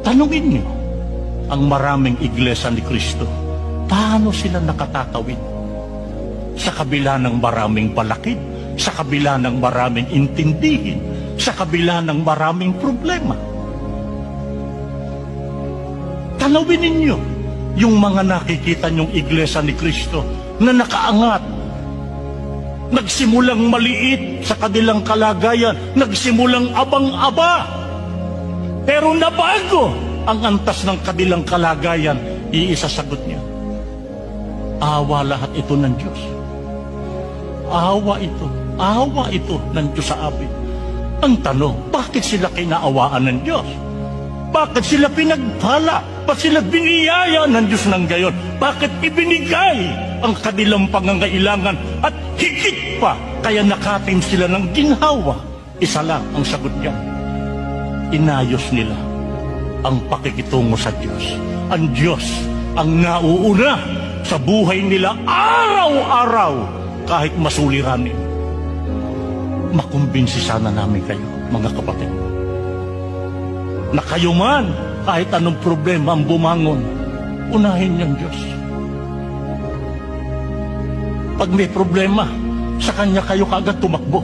Tanungin niyo ang maraming iglesia ni Kristo, paano sila nakatatawid? Sa kabila ng maraming balakid, sa kabila ng maraming intindihin, sa kabila ng maraming problema. Tanawin ninyo yung mga nakikita niyong iglesia ni Kristo na nakaangat, nagsimulang maliit sa kanilang kalagayan, nagsimulang abang-aba, pero nabago ang antas ng kanilang kalagayan. Iisasagot niya, awa lahat ito ng Diyos. Awa ito ng Diyos sa amin. Ang tanong, bakit sila kinaawaan ng Diyos? Bakit sila pinagpala? Bakit sila biniyaya ng Diyos ng gayon? Bakit ibinigay ang kanilang pangangailangan at higit pa kaya nakatim sila ng ginhawa? Isa lang ang sagot niya. Inayos nila ang pakikitungo sa Diyos. Ang Diyos ang nauuna sa buhay nila araw-araw kahit masuliranin. Makumbinsi sana namin kayo, mga kapatid, na kayo man, kahit anong problema ang bumangon, unahin niyang Diyos. Pag may problema, sa Kanya kayo kaagad tumakbo.